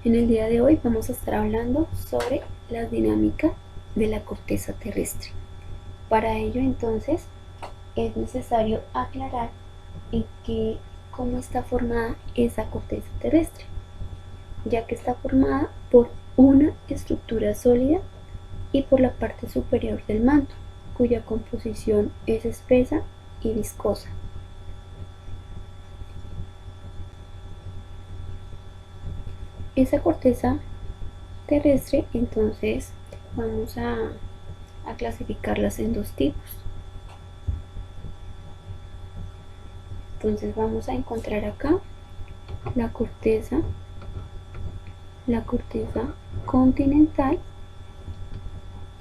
En el día de hoy vamos a estar hablando sobre la dinámica de la corteza terrestre. Para ello entonces es necesario aclarar cómo está formada esa corteza terrestre, ya que está formada por una estructura sólida y por la parte superior del manto, cuya composición es espesa y viscosa. Esa corteza terrestre entonces vamos a clasificarlas en dos tipos. Entonces vamos a encontrar acá la corteza continental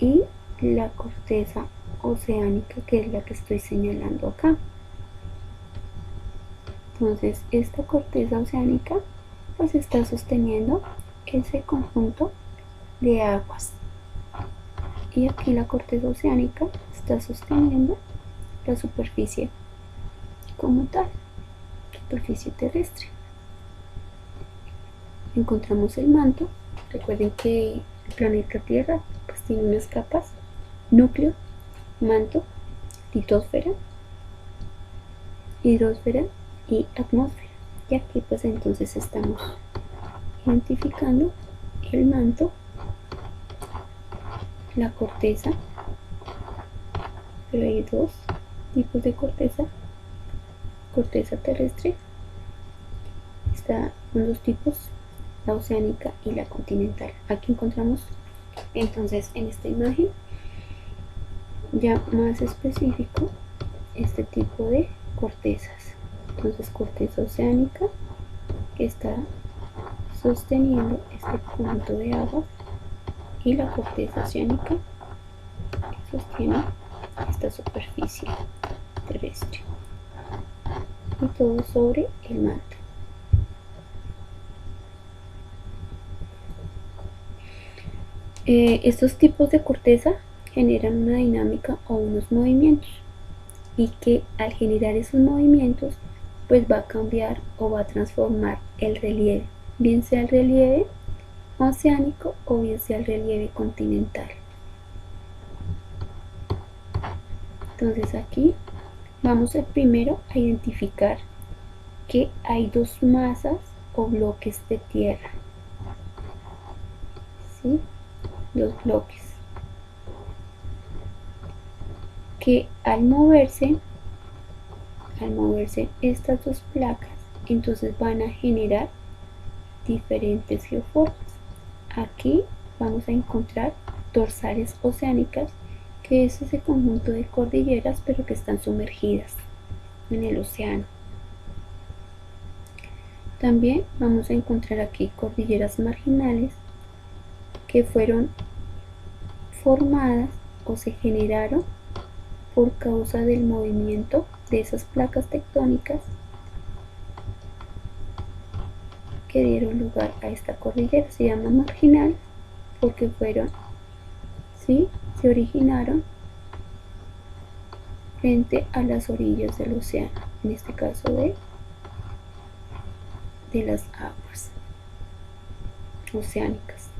y la corteza oceánica, que es la que estoy señalando acá. Entonces esta corteza oceánica pues está sosteniendo ese conjunto de aguas, y aquí la corteza oceánica está sosteniendo la superficie como tal, superficie terrestre. Encontramos el manto. Recuerden que el planeta Tierra pues tiene unas capas: núcleo, manto, litosfera, hidrosfera y atmósfera. Y aquí pues entonces estamos identificando el manto, la corteza, pero hay dos tipos de corteza terrestre. Está con dos tipos: la oceánica y la continental. Aquí encontramos entonces en esta imagen ya más específico este tipo de cortezas. Entonces corteza oceánica, que está sosteniendo este conjunto de agua, y la corteza oceánica que sostiene esta superficie terrestre, y todo sobre el manto. Estos tipos de corteza generan una dinámica o unos movimientos, y que al generar esos movimientos pues va a cambiar o va a transformar el relieve, bien sea el relieve oceánico o bien sea el relieve continental. Entonces aquí vamos primero a identificar que hay dos masas o bloques de tierra, ¿sí? Dos bloques que al moverse estas dos placas, entonces van a generar diferentes geoformas. Aquí vamos a encontrar dorsales oceánicas, que es ese conjunto de cordilleras pero que están sumergidas en el océano. También vamos a encontrar aquí cordilleras marginales, que fueron formadas o se generaron por causa del movimiento de esas placas tectónicas que dieron lugar a esta cordillera. Se llama marginal porque se originaron frente a las orillas del océano, en este caso de las aguas oceánicas.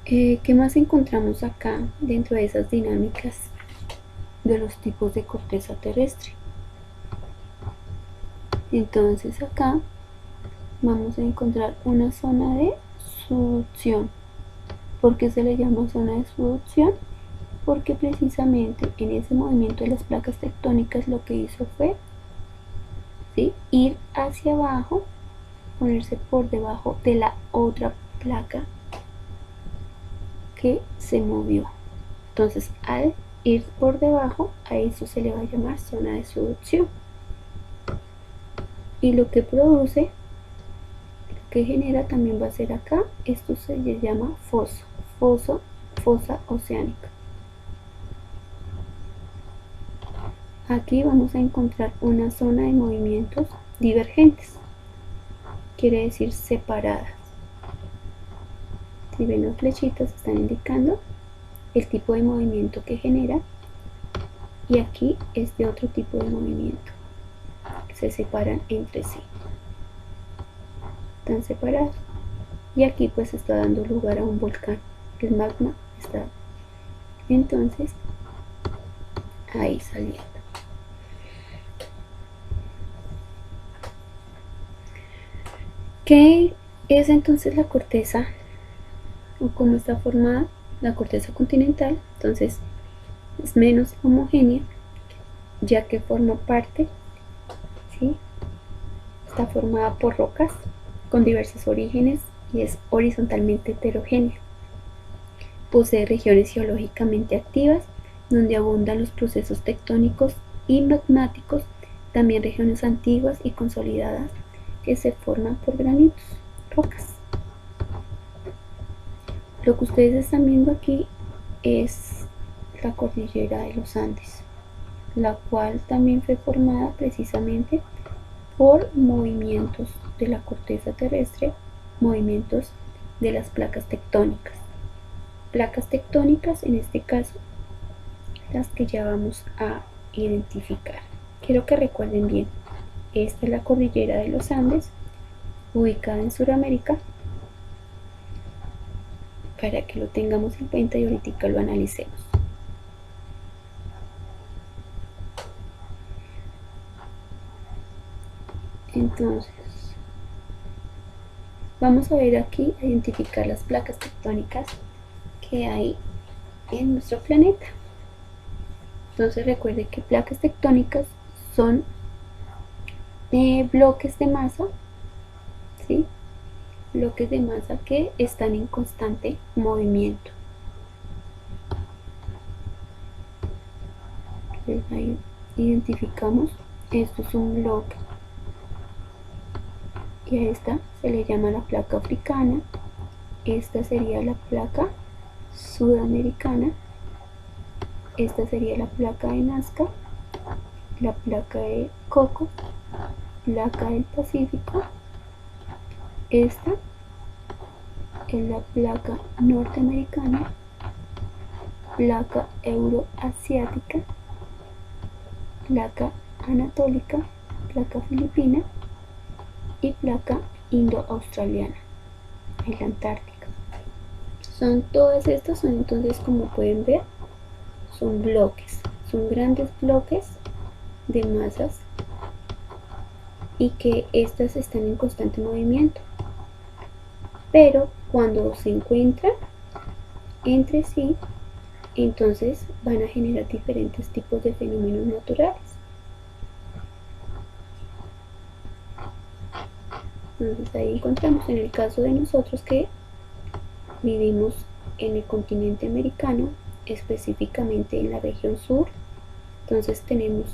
¿Qué más encontramos acá dentro de esas dinámicas de los tipos de corteza terrestre? Entonces acá vamos a encontrar una zona de subducción. ¿Por qué se le llama zona de subducción? Porque precisamente en ese movimiento de las placas tectónicas lo que hizo fue ir hacia abajo, ponerse por debajo de la otra placa que se movió. Entonces al ir por debajo, a eso se le va a llamar zona de subducción. Y lo que produce, lo que genera también va a ser acá, esto se le llama fosa oceánica. Aquí vamos a encontrar una zona de movimientos divergentes, quiere decir separadas. Si ven las flechitas, están indicando el tipo de movimiento que genera, y aquí es de otro tipo de movimiento, se separan entre sí. están separados, y aquí pues está dando lugar a un volcán. El magma está entonces ahí saliendo. ¿Qué es entonces la corteza o cómo está formada la corteza continental? Entonces es menos homogénea, ya que forma parte, ¿sí? Está formada por rocas con diversos orígenes y es horizontalmente heterogénea. Posee regiones geológicamente activas donde abundan los procesos tectónicos y magmáticos, también regiones antiguas y consolidadas que se forman por granitos, rocas. Lo que ustedes están viendo aquí es la cordillera de los Andes, la cual también fue formada precisamente por movimientos de la corteza terrestre, movimientos de las placas tectónicas. Placas tectónicas, en este caso, las que ya vamos a identificar. Quiero que recuerden bien, esta es la cordillera de los Andes, ubicada en Sudamérica, para que lo tengamos en cuenta y ahorita lo analicemos. Entonces, vamos a ver aquí, a identificar las placas tectónicas que hay en nuestro planeta. Entonces recuerde que placas tectónicas son bloques de masa, ¿sí? Bloques de masa que están en constante movimiento. Entonces ahí identificamos, esto es un bloque, y a esta se le llama la placa africana, esta sería la placa sudamericana, esta sería la placa de Nazca, la placa de Coco, placa del Pacífico, esta es la placa norteamericana, placa euroasiática, placa anatólica, placa filipina y placa indo-australiana, en la Antártica. Todas estas son, entonces, como pueden ver, son bloques, son grandes bloques de masas y que estas están en constante movimiento, pero cuando se encuentran entre sí, entonces van a generar diferentes tipos de fenómenos naturales. Entonces ahí encontramos, en el caso de nosotros que vivimos en el continente americano, específicamente en la región sur, entonces tenemos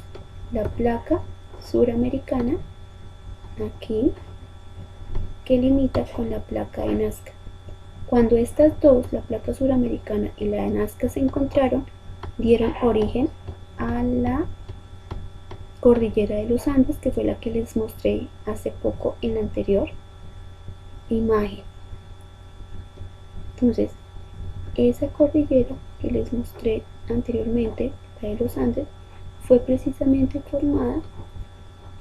la placa suramericana aquí, que limita con la placa de Nazca. Cuando estas dos, la placa suramericana y la de Nazca, se encontraron, dieron origen a la cordillera de los Andes, que fue la que les mostré hace poco en la anterior imagen. Entonces, esa cordillera que les mostré anteriormente, la de los Andes, fue precisamente formada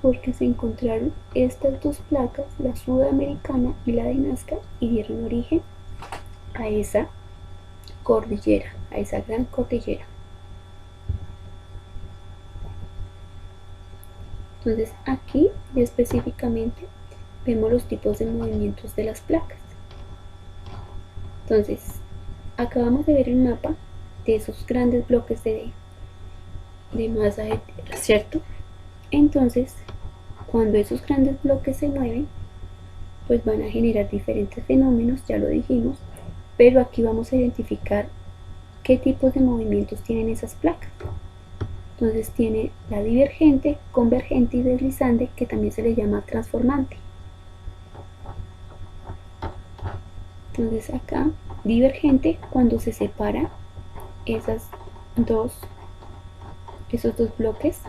porque se encontraron estas dos placas, la sudamericana y la de Nazca, y dieron origen a esa cordillera, a esa gran cordillera. Entonces aquí específicamente vemos los tipos de movimientos de las placas. Entonces acabamos de ver el mapa de esos grandes bloques de masa de tierra, ¿cierto? Entonces, cuando esos grandes bloques se mueven, pues van a generar diferentes fenómenos, ya lo dijimos, pero aquí vamos a identificar qué tipos de movimientos tienen esas placas. Entonces tiene la divergente, convergente y deslizante, que también se le llama transformante. Entonces acá, divergente, cuando se separan esos dos bloques,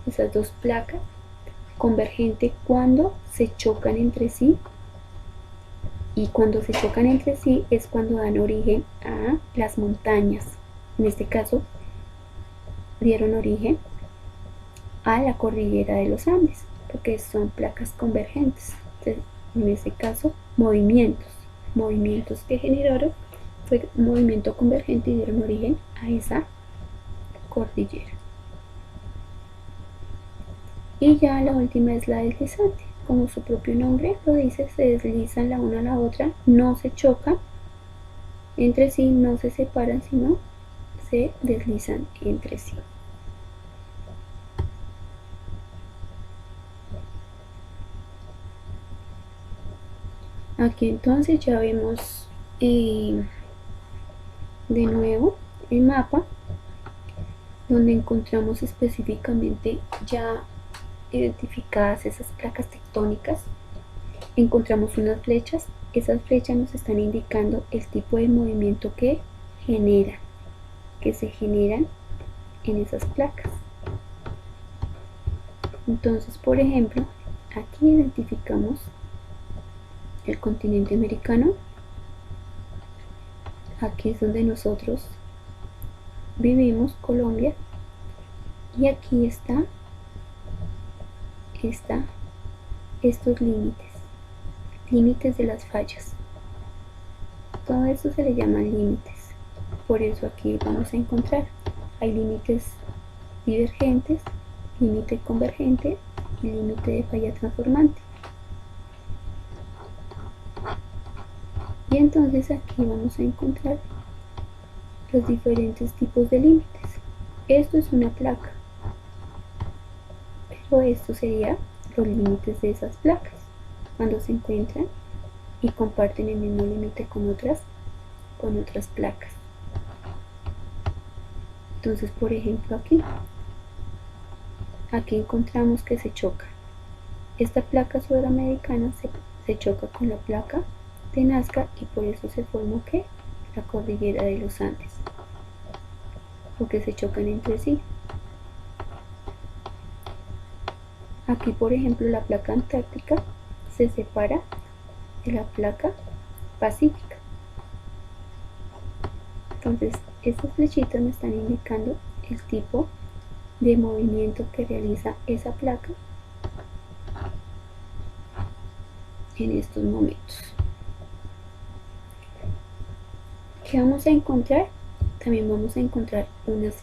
esas dos placas. Convergente, cuando se chocan entre sí, y cuando se chocan entre sí es cuando dan origen a las montañas. En este caso dieron origen a la cordillera de los Andes, porque son placas convergentes. Entonces, en ese caso, movimientos que generaron fue un movimiento convergente y dieron origen a esa cordillera. Y ya la última es la deslizante. Como su propio nombre lo dice, se deslizan la una a la otra, no se chocan entre sí, no se separan, sino se deslizan entre sí. Aquí entonces ya vemos de nuevo el mapa, donde encontramos específicamente ya identificadas esas placas tectónicas. Encontramos unas flechas, esas flechas nos están indicando el tipo de movimiento que se generan en esas placas. Entonces, por ejemplo, aquí identificamos el continente americano. Aquí es donde nosotros vivimos, Colombia, y aquí está estos límites de las fallas. Todo eso se le llaman límites. Por eso aquí vamos a encontrar, hay límites divergentes, límite convergente y límite de falla transformante. Y entonces aquí vamos a encontrar los diferentes tipos de límites. Esto es una placa, pero esto sería los límites de esas placas cuando se encuentran y comparten el mismo límite con otras placas. Entonces, por ejemplo, aquí encontramos que se choca. Esta placa sudamericana se choca con la placa de Nazca y por eso se formó la cordillera de los Andes, porque se chocan entre sí. Aquí, por ejemplo, la placa antártica se separa de la placa pacífica. Entonces, estas flechitas me están indicando el tipo de movimiento que realiza esa placa en estos momentos. ¿Qué vamos a encontrar? También vamos a encontrar unas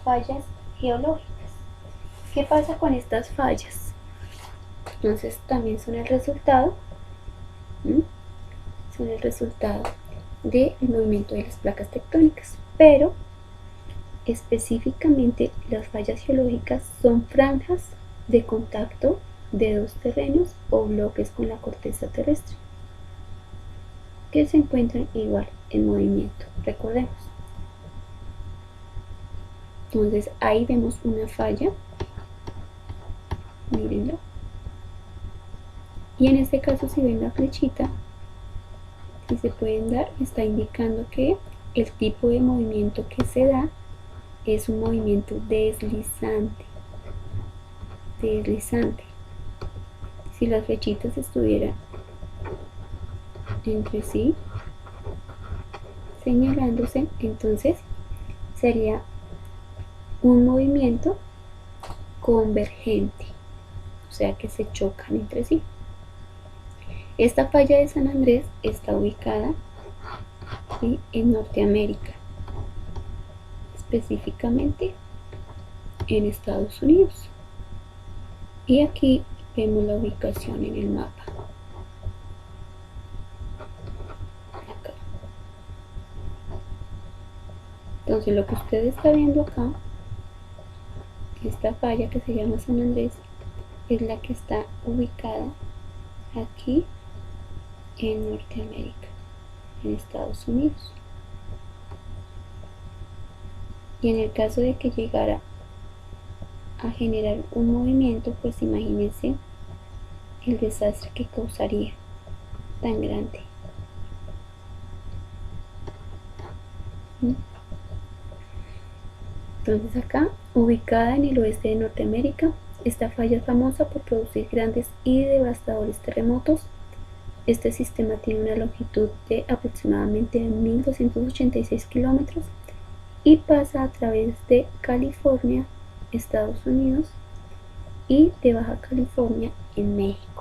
fallas geológicas. ¿Qué pasa con estas fallas? Entonces también son el resultado del movimiento de las placas tectónicas, pero específicamente las fallas geológicas son franjas de contacto de dos terrenos o bloques con la corteza terrestre que se encuentran igual en movimiento, recordemos. Entonces ahí vemos una falla, mírenlo, y en este caso si ven la flechita, si se pueden dar, está indicando que el tipo de movimiento que se da es un movimiento deslizante. Si las flechitas estuvieran entre sí señalándose, entonces sería un movimiento convergente, o sea que se chocan entre sí. Esta falla de San Andrés está ubicada en Norteamérica, específicamente en Estados Unidos, y aquí vemos la ubicación en el mapa. Acá. Entonces lo que usted está viendo acá, esta falla que se llama San Andrés, es la que está ubicada aquí en Norteamérica, en Estados Unidos. Y en el caso de que llegara a generar un movimiento, pues imagínense el desastre que causaría tan grande. Entonces acá, ubicada en el oeste de Norteamérica, esta falla es famosa por producir grandes y devastadores terremotos. Este sistema tiene una longitud de aproximadamente 1286 kilómetros y pasa a través de California, Estados Unidos, y de Baja California en México.